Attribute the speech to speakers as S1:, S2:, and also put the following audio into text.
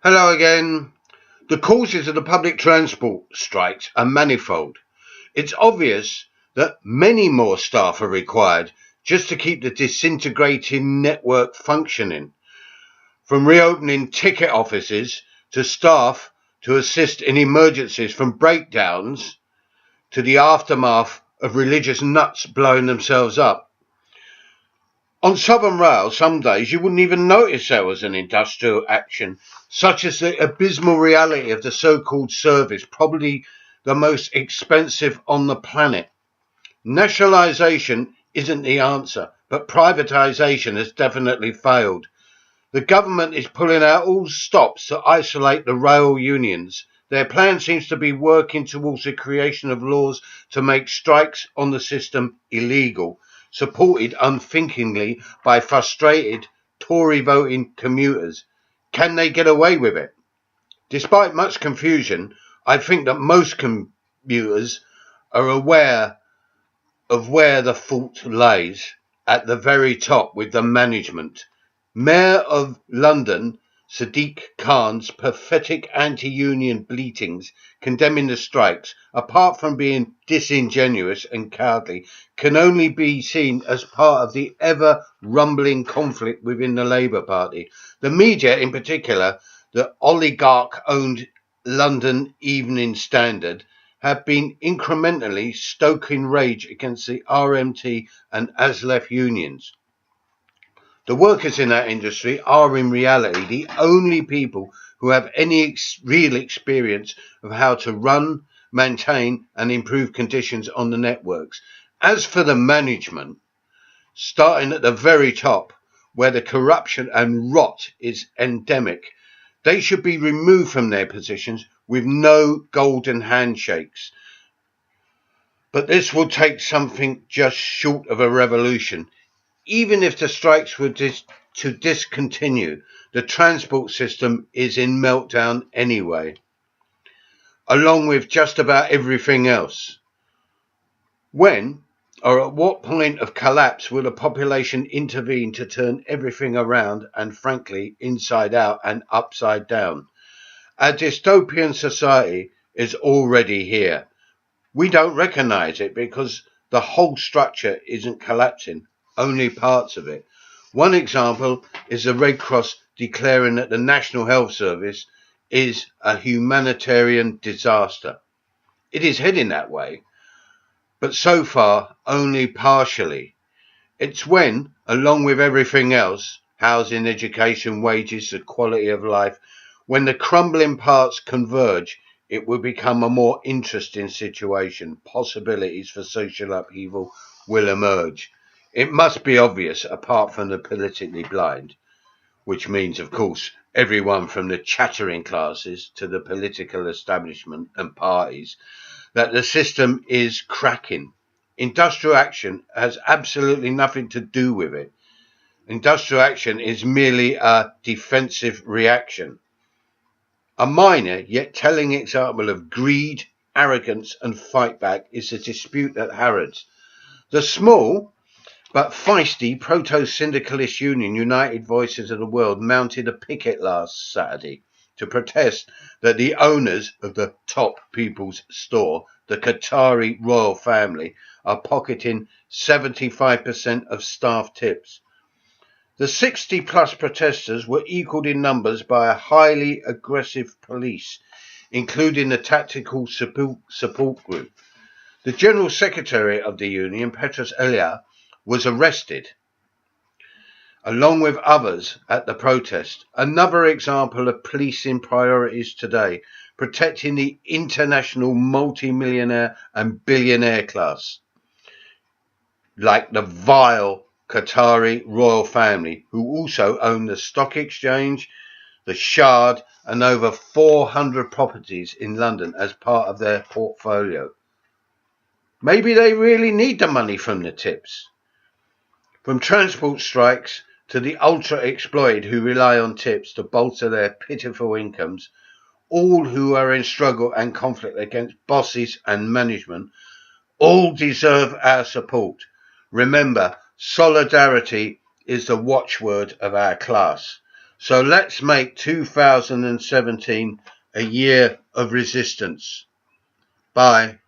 S1: Hello again. The causes of the public transport strikes are manifold. It's obvious that many more staff are required just to keep the disintegrating network functioning. From reopening ticket offices to staff to assist in emergencies, from breakdowns to the aftermath of religious nuts blowing themselves up. On Southern Rail, some days you wouldn't even notice there was an industrial action, such as the abysmal reality of the so-called service, probably the most expensive on the planet. Nationalisation isn't the answer, but privatisation has definitely failed. The government is pulling out all stops to isolate the rail unions. Their plan seems to be working towards the creation of laws to make strikes on the system illegal, supported unthinkingly by frustrated Tory voting commuters. Can they get away with it? Despite much confusion, I think that most commuters are aware of where the fault lays, at the very top with the management. Mayor of London Sadiq Khan's pathetic anti-union bleatings condemning the strikes, apart from being disingenuous and cowardly, can only be seen as part of the ever-rumbling conflict within the Labour Party. The media, in particular, the oligarch-owned London Evening Standard, have been incrementally stoking rage against the r.m.t and a.s.l.e.f unions. The workers in that industry are in reality the only people who have any real experience of how to run, maintain and improve conditions on the networks. As for the management, starting at the very top, where the corruption and rot is endemic, they should be removed from their positions with no golden handshakes. But this will take something just short of a revolution. Even if the strikes were to discontinue, the transport system is in meltdown anyway, along with just about everything else. When or at what point of collapse will the population intervene to turn everything around and, frankly, inside out and upside down? A dystopian society is already here. We don't recognise it because the whole structure isn't collapsing, only parts of it. One example is the Red Cross declaring that the National Health Service is a humanitarian disaster. It is heading that way, but so far only partially. It's when, along with everything else, housing, education, wages, the quality of life, when the crumbling parts converge, it will become a more interesting situation. Possibilities for social upheaval will emerge. It must be obvious, apart from the politically blind, which means, of course, everyone from the chattering classes to the political establishment and parties, that the system is cracking. Industrial action has absolutely nothing to do with it. Industrial action is merely a defensive reaction. A minor yet telling example of greed, arrogance and fightback is the dispute at Harrods. The small but feisty proto-syndicalist union United Voices of the World mounted a picket last Saturday to protest that the owners of the Top People's Store, the Qatari royal family, are pocketing 75% of staff tips. The 60-plus protesters were equalled in numbers by a highly aggressive police, including the Tactical Support Group. The General Secretary of the union, Petrus Elia, was arrested, along with others at the protest. Another example of policing priorities today, protecting the international multi-millionaire and billionaire class, like the vile Qatari royal family, who also own the stock exchange, the Shard, and over 400 properties in London as part of their portfolio. Maybe they really need the money from the tips. From transport strikes to the ultra-exploited who rely on tips to bolster their pitiful incomes, all who are in struggle and conflict against bosses and management, all deserve our support. Remember, solidarity is the watchword of our class. So let's make 2017 a year of resistance. Bye.